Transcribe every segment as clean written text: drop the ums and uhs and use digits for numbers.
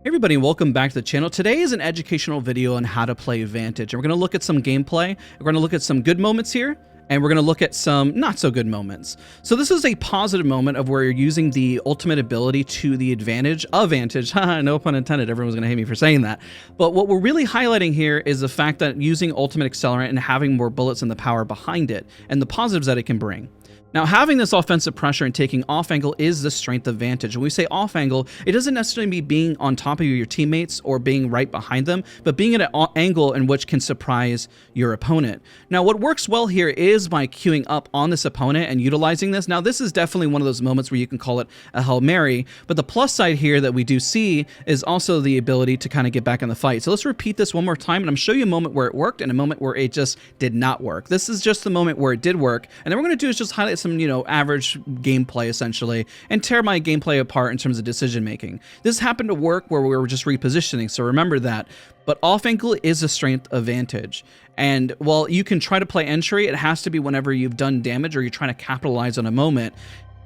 Hey everybody, welcome back to the channel. Today is an educational video on how to play Vantage. And we're going to look at some gameplay. We're going to look at some good moments here, and we're going to look at some not so good moments. So this is a positive moment of where you're using the ultimate ability to the advantage of Vantage. No pun intended, everyone's going to hate me for saying that. But what we're really highlighting here is the fact that using ultimate accelerant and having more bullets and the power behind it, and the positives that it can bring. Now, having this offensive pressure and taking off angle is the strength of Vantage. When we say off angle, it doesn't necessarily mean being on top of your teammates or being right behind them, but being at an angle in which can surprise your opponent. Now, what works well here is by queuing up on this opponent and utilizing this. Now, this is definitely one of those moments where you can call it a Hail Mary, but the plus side here that we do see is also the ability to kind of get back in the fight. So let's repeat this one more time, and I'm show you a moment where it worked and a moment where it just did not work. This is just the moment where it did work, and then we're going to do is just highlight some, average gameplay essentially, and tear my gameplay apart in terms of decision making. This happened to work where we were just repositioning, so remember that. But off angle is a strength of Vantage. And while you can try to play entry, it has to be whenever you've done damage or you're trying to capitalize on a moment.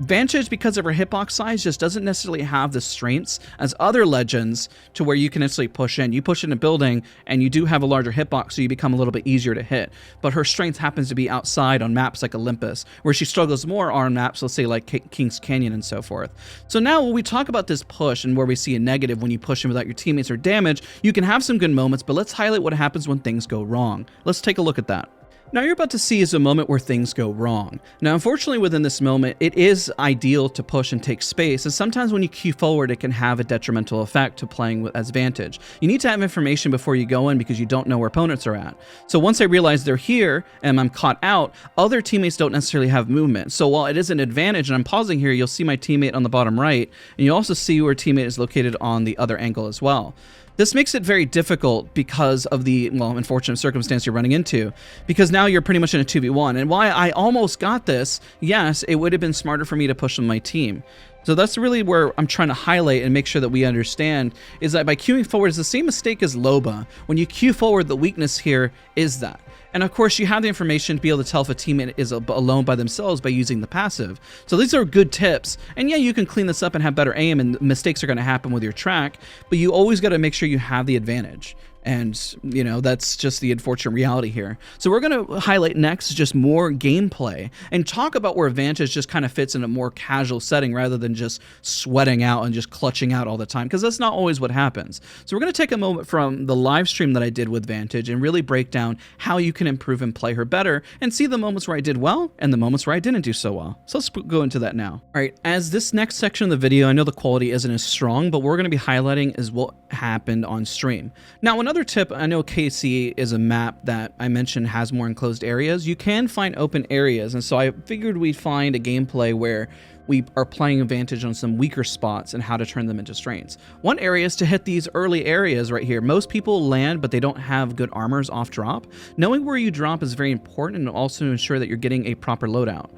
Vantage, because of her hitbox size, just doesn't necessarily have the strengths as other legends to where you can actually push in. You push in a building and you do have a larger hitbox, so you become a little bit easier to hit. But her strength happens to be outside on maps like Olympus, where she struggles more on maps, let's say like King's Canyon and so forth. So now when we talk about this push and where we see a negative when you push in without your teammates or damage, you can have some good moments, but let's highlight what happens when things go wrong. Let's take a look at that. Now you're about to see is a moment where things go wrong. Now unfortunately within this moment, it is ideal to push and take space, and sometimes when you queue forward it can have a detrimental effect to playing as Vantage. You need to have information before you go in because you don't know where opponents are at. So once I realize they're here and I'm caught out, other teammates don't necessarily have movement. So while it is an advantage, and I'm pausing here, you'll see my teammate on the bottom right, and you'll also see where teammate is located on the other angle as well. This makes it very difficult because of the, well, unfortunate circumstance you're running into, because now you're pretty much in a 2v1. And why I almost got this, yes, it would have been smarter for me to push on my team. So that's really where I'm trying to highlight and make sure that we understand is that by queuing forward is the same mistake as Loba. When you queue forward, the weakness here is that. And of course, you have the information to be able to tell if a teammate is alone by themselves by using the passive. So these are good tips. And yeah, you can clean this up and have better aim, and mistakes are going to happen with your track, but you always got to make sure you have the advantage. And, that's just the unfortunate reality here. So we're going to highlight next just more gameplay and talk about where Vantage just kind of fits in a more casual setting rather than just sweating out and just clutching out all the time, because that's not always what happens. So we're going to take a moment from the live stream that I did with Vantage and really break down how you can improve and play her better and see the moments where I did well and the moments where I didn't do so well. So let's go into that now. All right, as this next section of the video, I know the quality isn't as strong, but what we're going to be highlighting is what happened on stream. Now, another tip, I know KC is a map that I mentioned has more enclosed areas. You can find open areas, and so I figured we'd find a gameplay where we are playing Vantage on some weaker spots and how to turn them into strengths. One area is to hit these early areas right here. Most people land, but they don't have good armors off drop. Knowing where you drop is very important, and also ensure that you're getting a proper loadout.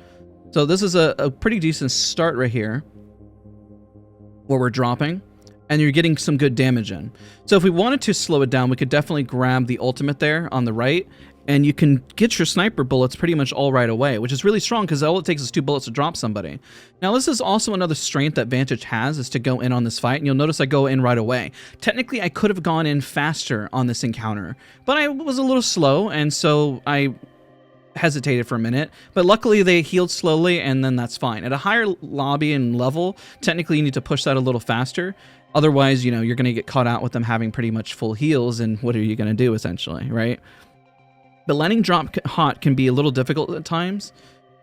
So this is a pretty decent start right here where we're dropping, and you're getting some good damage in. So if we wanted to slow it down, we could definitely grab the ultimate there on the right, and you can get your sniper bullets pretty much all right away, which is really strong because all it takes is 2 bullets to drop somebody. Now this is also another strength that Vantage has, is to go in on this fight, and you'll notice I go in right away. Technically I could have gone in faster on this encounter, but I was a little slow, and so I hesitated for a minute, but luckily they healed slowly, and then that's fine. At a higher lobby and level, technically you need to push that a little faster. Otherwise, you're going to get caught out with them having pretty much full heals, and what are you going to do essentially, right? But landing drop hot can be a little difficult at times,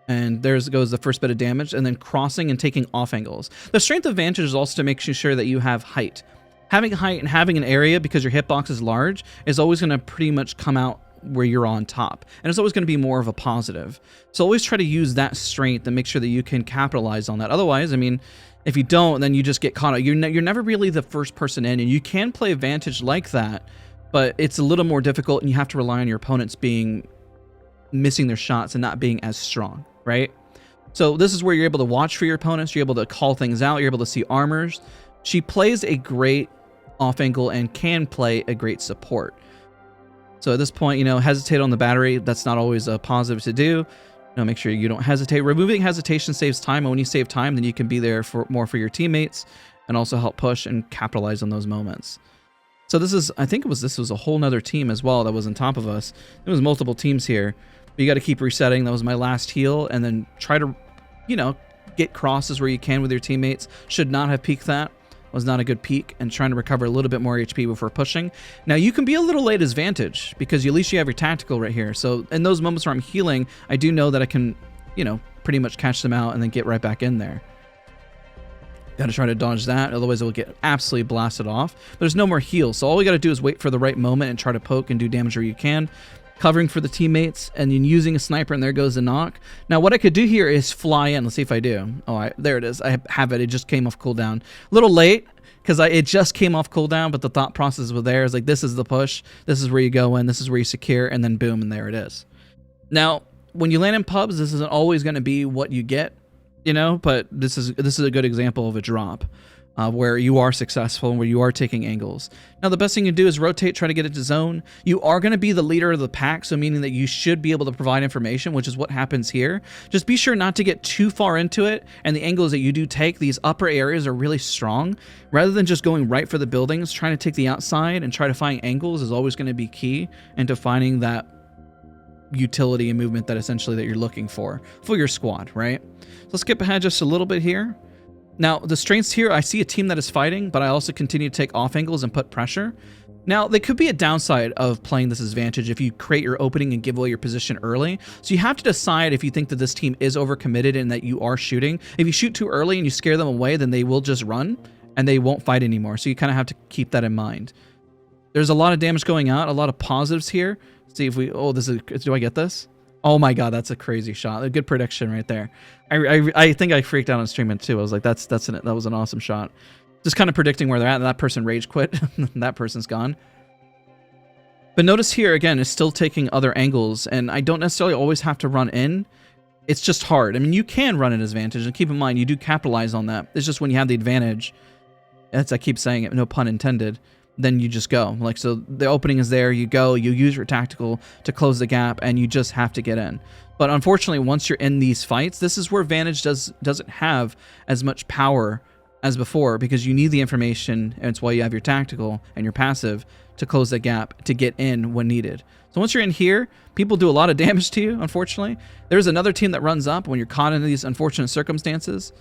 and there goes the first bit of damage, and then crossing and taking off angles. The strength of Vantage is also to make sure that you have height. Having height and having an area, because your hitbox is large, is always going to pretty much come out where you're on top, and it's always going to be more of a positive. So always try to use that strength and make sure that you can capitalize on that. Otherwise, I mean, if you don't, then you just get caught out. You're never really the first person in, and you can play Vantage like that, but it's a little more difficult, and you have to rely on your opponents missing their shots and not being as strong, right? So this is where you're able to watch for your opponents, you're able to call things out, you're able to see armors. She plays a great off angle and can play a great support. So at this point, hesitate on the battery. That's not always a positive to do. Make sure you don't hesitate. Removing hesitation saves time, and when you save time, then you can be there more for your teammates and also help push and capitalize on those moments. So this is, I think this was a whole nother team as well that was on top of us. There was multiple teams here. But you got to keep resetting. That was my last heal, and then try to, you know, get crosses where you can with your teammates. Should not have peeked that. Was not a good peek, and trying to recover a little bit more HP before pushing. Now you can be a little late as Vantage because at least you have your tactical right here. So in those moments where I'm healing, I do know that I can, you know, pretty much catch them out and then get right back in there. Got to try to dodge that, otherwise it will get absolutely blasted off. There's no more heals, so all we got to do is wait for the right moment and try to poke and do damage where you can. Covering for the teammates, and then using a sniper, and there goes the knock. Now what I could do here is fly in. Let's see if I do. Oh, there it is. I have it. It just came off cooldown. A little late, because it just came off cooldown, but the thought process was there. It's like, this is the push. This is where you go in. This is where you secure, and then boom, and there it is. Now, when you land in pubs, this isn't always going to be what you get, you know, but this is a good example of a drop. Where you are successful and where you are taking angles. Now, the best thing you can do is rotate, try to get it to zone. You are going to be the leader of the pack, so meaning that you should be able to provide information, which is what happens here. Just be sure not to get too far into it, and the angles that you do take, these upper areas are really strong. Rather than just going right for the buildings, trying to take the outside and try to find angles is always going to be key into finding that utility and movement that essentially that you're looking for your squad, right? So let's skip ahead just a little bit here. Now, the strengths here, I see a team that is fighting, but I also continue to take off angles and put pressure. Now, there could be a downside of playing this as Vantage if you create your opening and give away your position early. So you have to decide if you think that this team is overcommitted and that you are shooting. If you shoot too early and you scare them away, then they will just run and they won't fight anymore. So you kind of have to keep that in mind. There's a lot of damage going out, a lot of positives here. Let's see if we, oh, this is, do I get this? Oh my god, that's a crazy shot. A good prediction right there. I think I freaked out on streaming too. I was like, that was an awesome shot. Just kind of predicting where they're at, and that person rage quit. That person's gone. But notice here, again, it's still taking other angles, and I don't necessarily always have to run in. It's just hard. I mean, you can run in as Vantage, and keep in mind, you do capitalize on that. It's just when you have the advantage, as I keep saying it, no pun intended, then you just go. Like, so the opening is there, you go, you use your tactical to close the gap, and you just have to get in. But unfortunately, once you're in these fights, this is where Vantage doesn't have as much power as before, because you need the information, and it's why you have your tactical and your passive to close the gap to get in when needed. So once you're in here, people do a lot of damage to you, unfortunately. There's another team that runs up when you're caught in these unfortunate circumstances.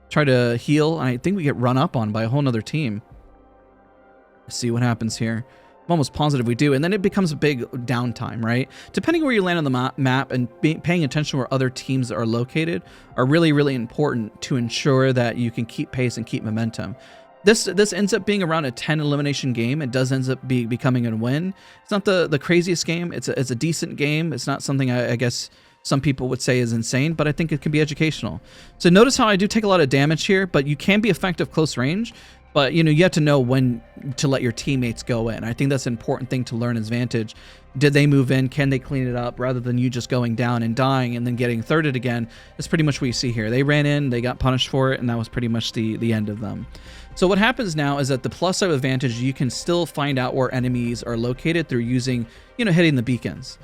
Try to heal, and I think we get run up on by a whole nother team. See what happens here. I'm almost positive we do, and then it becomes a big downtime, right? Depending where you land on the map and paying attention where other teams are located are really, really important to ensure that you can keep pace and keep momentum. This ends up being around a 10 elimination game. It does end up becoming a win. It's not the craziest game. It's a decent game. It's not something I guess some people would say is insane, but I think it can be educational. So notice how I do take a lot of damage here, but you can be effective close range. But, you know, you have to know when to let your teammates go in. I think that's an important thing to learn as Vantage. Did they move in? Can they clean it up? Rather than you just going down and dying and then getting thirded again. That's pretty much what you see here. They ran in, they got punished for it, and that was pretty much the end of them. So what happens now is that the plus side of Vantage, you can still find out where enemies are located through using, you know, hitting the beacons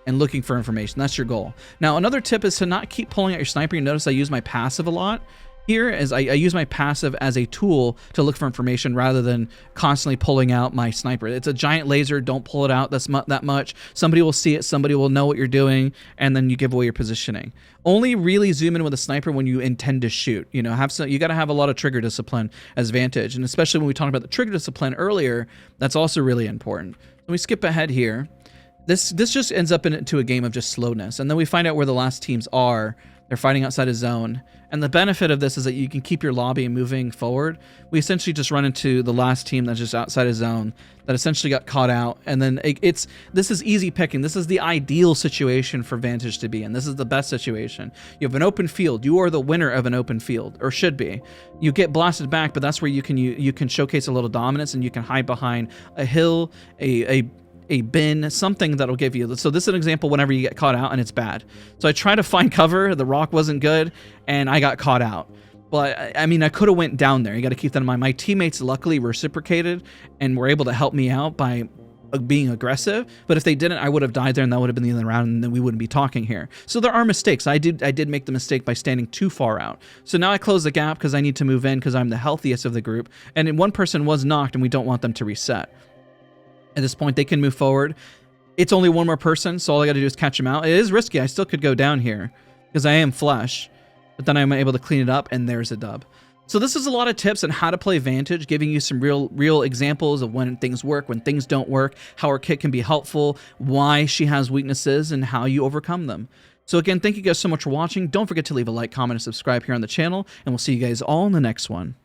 and looking for information. That's your goal. Now, another tip is to not keep pulling out your sniper. You notice I use my passive a lot. Here is I use my passive as a tool to look for information rather than constantly pulling out my sniper. It's a giant laser. Don't pull it out that much. Somebody will see it. Somebody will know what you're doing, and then you give away your positioning. Only really zoom in with a sniper when you intend to shoot. You know, you got to have a lot of trigger discipline as Vantage, and especially when we talked about the trigger discipline earlier, that's also really important. So we skip ahead here. This just ends up into a game of just slowness, and then we find out where the last teams are. They're fighting outside a zone. And the benefit of this is that you can keep your lobby moving forward. We essentially just run into the last team that's just outside a zone that essentially got caught out. And then this is easy picking. This is the ideal situation for Vantage to be in. This is the best situation. You have an open field. You are the winner of an open field, or should be. You get blasted back, but that's where you can showcase a little dominance, and you can hide behind a hill, a bin, something that'll give you. So this is an example whenever you get caught out and it's bad. So I try to find cover. The rock wasn't good and I got caught out. But I mean, I could have went down there. You got to keep that in mind. My teammates luckily reciprocated and were able to help me out by being aggressive, but if they didn't, I would have died there and that would have been the end of the round and then we wouldn't be talking here. So there are mistakes. I did make the mistake by standing too far out. So now I close the gap because I need to move in because I'm the healthiest of the group, and one person was knocked and we don't want them to reset. At this point, they can move forward. It's only one more person, so all I got to do is catch them out. It is risky. I still could go down here because I am flesh, but then I'm able to clean it up, and there's a dub. So this is a lot of tips on how to play Vantage, giving you some real examples of when things work, when things don't work, how her kit can be helpful, why she has weaknesses, and how you overcome them. So again, thank you guys so much for watching. Don't forget to leave a like, comment, and subscribe here on the channel, and we'll see you guys all in the next one.